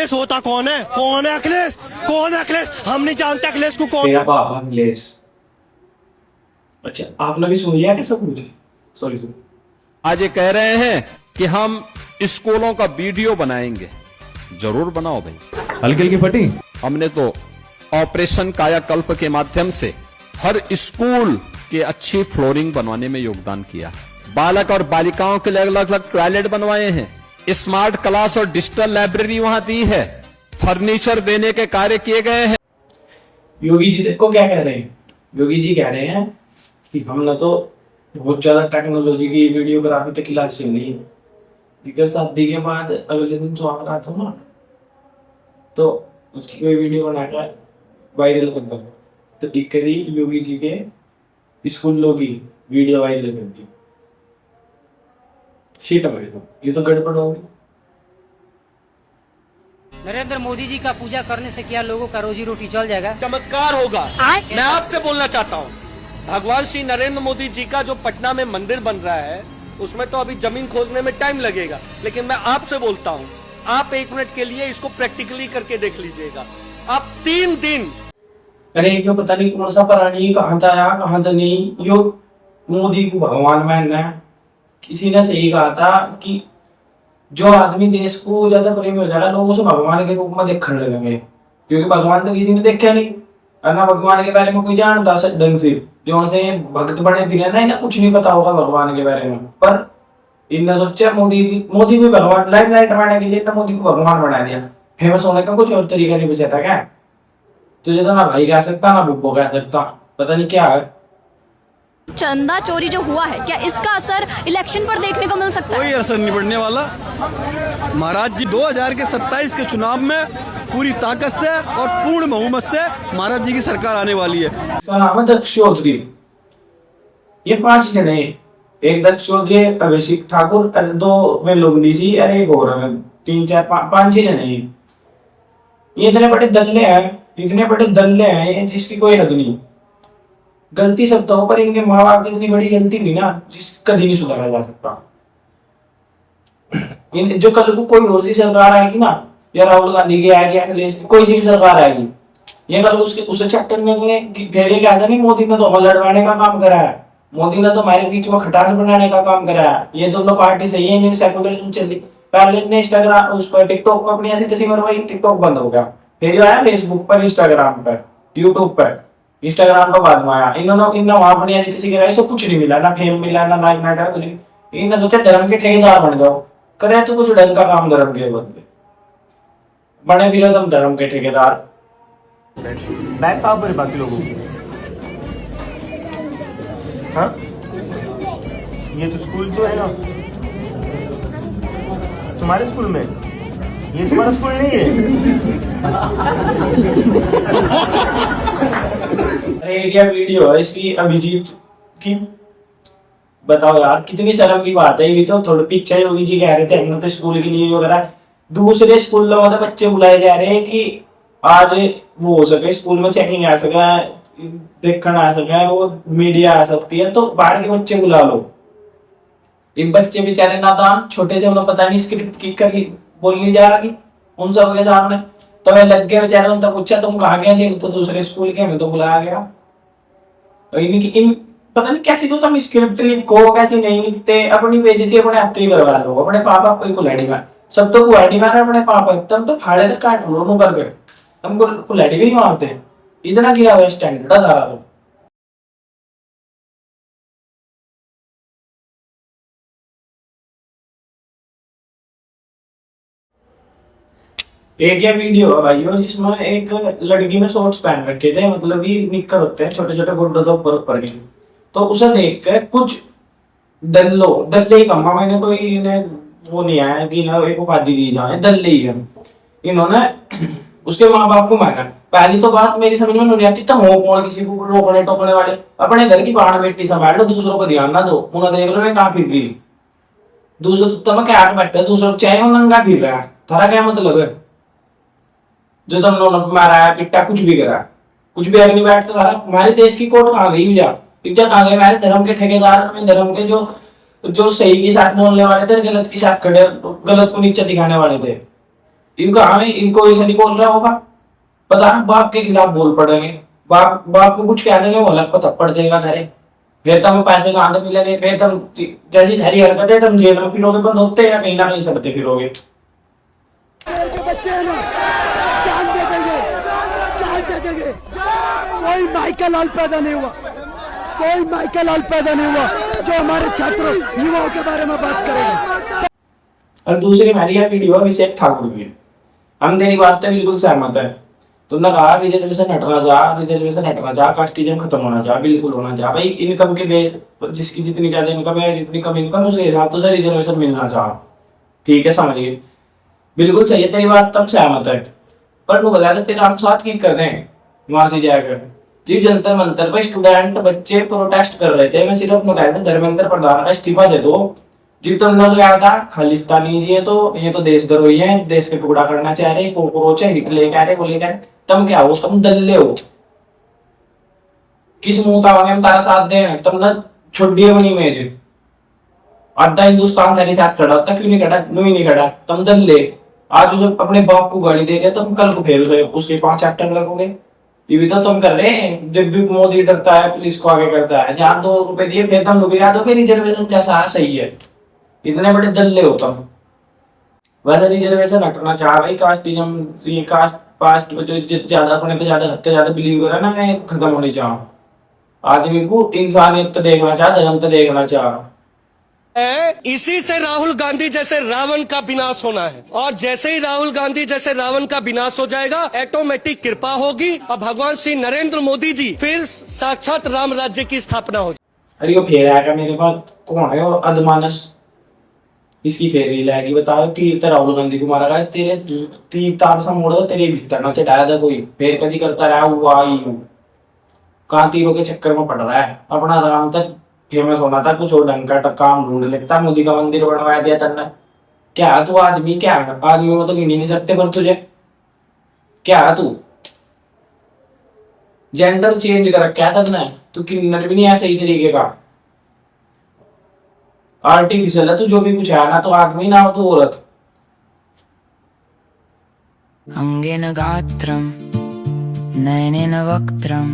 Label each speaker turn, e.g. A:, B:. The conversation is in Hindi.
A: अखिलेश होता कौन है? कौन है अखिलेश? कौन है अखिलेश? हम नहीं जानते अखिलेश को कौन।
B: मेरा पापा अखिलेश। अच्छा, आपने भी सुन लिया क्या सब कुछ? सॉरी।
C: आज ये कह रहे हैं कि हम स्कूलों का वीडियो बनाएंगे। जरूर बनाओ भाई।
D: हल्की हल्की फटी।
C: हमने तो ऑपरेशन कायाकल्प के माध्यम से हर स्कूल के अच्छी फ्लोरिंग बनवाने में योगदान किया। बालक और बालिकाओं के लिए अलग अलग टॉयलेट बनवाए हैं। स्मार्ट क्लास और डिजिटल लाइब्रेरी वहां दी है। फर्नीचर देने के कार्य किए गए हैं।
B: योगी जी देखो क्या कह रहे हैं। योगी जी कह रहे हैं कि हमने तो बहुत ज्यादा टेक्नोलॉजी की वीडियोग्राफी तक इलाज चल रही है, लेकिन शादी के बाद अगले दिन स्वागत रात हो ना, तो उसकी कोई वीडियो बनाकर वायरल कर दो, तो एक करी योगी जी के स्कूलों की वीडियो वायरल कर दी। शीट में ये तो गड़बड़ होगी।
E: नरेंद्र मोदी जी का पूजा करने से क्या लोगों का रोजी रोटी चल जाएगा?
A: चमत्कार होगा। मैं आपसे बोलना चाहता हूँ, भगवान श्री नरेंद्र मोदी जी का जो पटना में मंदिर बन रहा है उसमें तो अभी जमीन खोदने में टाइम लगेगा, लेकिन मैं आपसे बोलता हूँ आप 1 मिनट के लिए इसको प्रैक्टिकली करके देख लीजिएगा। आप 3 दिन।
B: अरे क्यों पता नहीं कौन सा प्राणी कहाँ था या कहाँ था नहीं, यो मोदी को भगवान मानना है। किसी ने सही कहा था कि जो आदमी देश को ज्यादा प्रेमी हो जाएगा लोग उसे भगवान के रूप में देखने लगेंगे, क्योंकि भगवान तो किसी ने देखा नहीं और ना भगवान के बारे में कोई जानता ढंग से। जो से भक्त बने फिर ना इन्हें कुछ नहीं पता होगा भगवान के बारे में, पर इनने सोचा मोदी को भगवान लाइमलाइट बनाने के लिए मोदी को भगवान बना दिया। फेमस होने का कुछ और तरीका नहीं बचा था क्या? तुझे तो ना भाई कह सकता ना बुब्बो कह सकता, पता नहीं क्या है।
F: चंदा चोरी जो हुआ है, क्या इसका असर इलेक्शन पर देखने को मिल सकता है?
G: कोई असर नहीं पड़ने वाला। महाराज जी 2027 के चुनाव में पूरी ताकत से और पूर्ण बहुमत से महाराज जी की सरकार आने वाली है।
B: इसका नाम है दक्ष चौधरी। ये 5 जने, एक दक्ष चौधरी, अभिषेक ठाकुर, 2 में लोगनी सी, अरे एक और 3 4 5 6 जने। ये इतने बड़े दल्ले हैं जिसकी कोई हद नहीं। गलती सब तो, पर इनके माँ बाप की इतनी बड़ी गलती हुई ना जिस कभी नहीं सुधारा जा सकता। जो कल को कोई और सी सरकार आएगी ना, या राहुल गांधी की आएगी, अखिलेश की, कोई सी भी सरकार आएगी, ये कल उसे चट्टन में फिर ये कहता नहीं मोदी ने तो हमें लड़वाने का काम करा है, मोदी ने तो हमारे बीच में खटास बनाने का काम करा है। ये दोनों पार्टी सही है, इनकी सेकुलरिज्म चल रही। पहले ने इंस्टाग्राम उस पर टिकटॉक पर अपनी ऐसी तैसी मरवाई, टिकटॉक बंद हो गया, फिर आया फेसबुक पर, इंस्टाग्राम पर, यूट्यूब पर। इंस्टाग्राम पर बाद में आया। इन्होंने वहां अपनी ऐसी तैसी कराई, सब कुछ नहीं मिला, ना फेम मिला, ना लाइक ना कुछ। इन्होंने सोचा धर्म के ठेकेदार बन जाओ, करे तो कुछ ढंग का काम धर्म के बदले, बने फिर तुम धर्म के ठेकेदार।
H: बैग कहाँ पर बाकी लोगों की? हाँ, ये तो स्कूल तो है ना तुम्हारे स्कूल में, ये तुम्हारा स्कूल नहीं है।
B: अरे क्या वीडियो है इसकी अभिजीत की, बताओ यार कितनी शर्म की बात है। ये तो थोड़ी पीछे योगी जी कह रहे थे हमने तो स्कूल के लिए वगैरह, दूसरे स्कूलों में तो बच्चे बुलाए जा रहे हैं कि आज वो हो सके, स्कूल में चेकिंग आ सके, देखने आ सके, वो मीडिया आ सकती है, तो बाहर के बच्चे बुला लो। इन बच्चे बेचारे नादान छोटे से, उन्हें पता नहीं स्क्रिप्ट की कर बोलनी जा रही उन सब के सामने, तो मैं लग गया बेचारे। उनसे पूछा तुम कहाँ गए थे, तो दूसरे स्कूल के, हमें तो बुलाया गया। इन पता नहीं कैसी तो तुम स्क्रिप्ट लिखो, कैसी नहीं लिखते, अपनी बेइज्जती अपने हाथ ही करवा लो। अपने पापा कोई कुल्हाड़ी में सब तो कुल्हाड़ी मारे अपने पापा, तुम तो फाड़े तक काट लो मुंह करके, तुमको कुल्हाड़ी भी नहीं मारते। इतना गिरा हुआ स्टैंडर्ड है सारा। तो एक ये वीडियो है भाइयों जिसमें एक लड़की ने शॉर्ट्स पहन रखे थे, मतलब ये निक्कर होते हैं छोटे छोटे गुड्डों तो ऊपर के, तो उसे देख कर कुछ दल्ले ही कमा, मैंने कोई इन्हें वो नहीं आया कि ना एक उपाधि दी जाए, दल्ले ही है। इन्होंने उसके माँ बाप को मारा। पहली तो बात मेरी समझ में नहीं आती, तो हो कौन किसी को रोकने टोकने वाले? अपने घर की बाण बेटी संभाल लो, दूसरों को ध्यान ना दो। उन्हें देख लो मैं कहाँ फिर रही, दूसरों तुम्हें क्या बैठे, दूसरों चाहे वो नंगा फिर रहा है, थारा क्या मतलब है? जो तुम लोग मारा है, पिट्टा कुछ भी करा, कुछ भी अगर नहीं बैठता था। हमारे देश की कोर्ट कहाँ गई भैया? इज्जत कहाँ गई? हमारे धर्म के ठेकेदार, हमें धर्म के जो सही के साथ बोलने वाले थे, गलत के साथ खड़े, गलत को नीचे दिखाने वाले थे, इनका हमें इनको ऐसा नहीं बोल रहा होगा, पता ना बाप के खिलाफ बोल पड़ेंगे, बाप को कुछ कह देंगे वो अलग पर थप्पड़ देगा धरे, फिर तुम पैसे कहाँ से मिलेंगे, फिर तुम जैसी धरी हरकत है तुम जेल में फिरोगे, बंद होते या कहीं ना कहीं सड़ते फिरोगे।
D: बच्चे हैं ना, जान दे देंगे, जान दे देंगे। कोई माइकल हॉल पैदा नहीं हुआ, कोई माइकल हॉल पैदा नहीं हुआ जो हमारे छात्रों युवाओं के बारे में बात करेगा।
B: और दूसरी हमारी यह वीडियो अभिषेक ठाकुर की है, हम तेरी बात से बिल्कुल सहमत है। तुमने कहा रिजर्वेशन हटना चाह, कास्टिज्म खत्म होना चाह, बिल्कुल होना चाह भाई। इनकम के बेस जिसकी जितनी ज्यादा इनकम है, जितनी कम इनकम, उसके हिसाब से रिजर्वेशन मिलना चाह, ठीक है, समझिए, बिल्कुल सही है तेरी बात, तब सहमत है। पर वो गलत है, तेरा हम साथ की कर रहे हैं वहां से जाकर जी जंतर मंतर पर स्टूडेंट बच्चे प्रोटेस्ट कर रहे थे। मैं सिर्फ अपने कह रहा धर्मेंद्र प्रधान का इस्तीफा दे दो। जी तुमने तो कहा था खालिस्तानी जी, ये तो देशद्रोही है, देश के टुकड़ा करना चाह रहे, कोकरोच है, हिटले कह रहे, बोले कह रहे, तुम क्या हो, तुम दल्ले हो, किस मुंह तावांगे हम तारा साथ दे, तुमने छुट्टियां बनी मेज, आधा हिंदुस्तान तेरे साथ खड़ा होता, क्यों नहीं खड़ा, नू ही नहीं खड़ा, तुम दल्ले। आज उसे अपने बाप को गाली दे रहे, तुम कल को फिर उसके 5 चैप्टर लगोगे। ये भी तो तुम कर रहे हैं, जब भी मोदी डरता है पुलिस को आगे करता है, जहाँ 2 रुपए दिए फिर तुम लोग याद हो कि रिजर्वेशन जैसा सही है, इतने बड़े दल्ले हो तुम। वैसे रिजर्वेशन हटना चाह भाई, कास्टिज्म कास्ट जो ज्यादा अपने पे ज्यादा बिलीव करे ना, मैं खत्म होनी चाह। आदमी को इंसानियत देखना चाह, धर्म तो देखना चाह।
A: इसी से राहुल गांधी जैसे रावण का विनाश होना है, और जैसे ही राहुल गांधी जैसे रावण का विनाश हो जाएगा, ऑटोमेटिक कृपा होगी और भगवान श्री नरेंद्र मोदी जी फिर साक्षात राम राज्य की स्थापना हो जाएगी।
B: अरे वो फेर आएगा मेरे पास, कौन है वो अधमानस, इसकी फेरी लाएगी, बताओ तीर राहुल गांधी को मारा गया, तेरे तीर तार सा मोड़ दो, तेरे भीतर ना चढ़ाया था कोई, फेर कभी करता रहा हुआ ही हूँ, कहाँ तीरों के चक्कर में पड़ रहा है, अपना आराम तक फेमस होना था, कुछ और ढंग का काम ढूंढ लेता, मोदी का मंदिर बनवाया दिया तन्ने। क्या है तू आदमी, क्या है आदमी में तो गिन ही नहीं सकते, पर तुझे क्या है तू, जेंडर चेंज कर रखा है तन्ने, तू किन्नर भी नहीं है सही तरीके का, आर्टिफिशियल है तू, जो भी कुछ है ना, तो आदमी ना हो तो औरत।
I: अंगेन गात्रम नयनेन वक्त्रम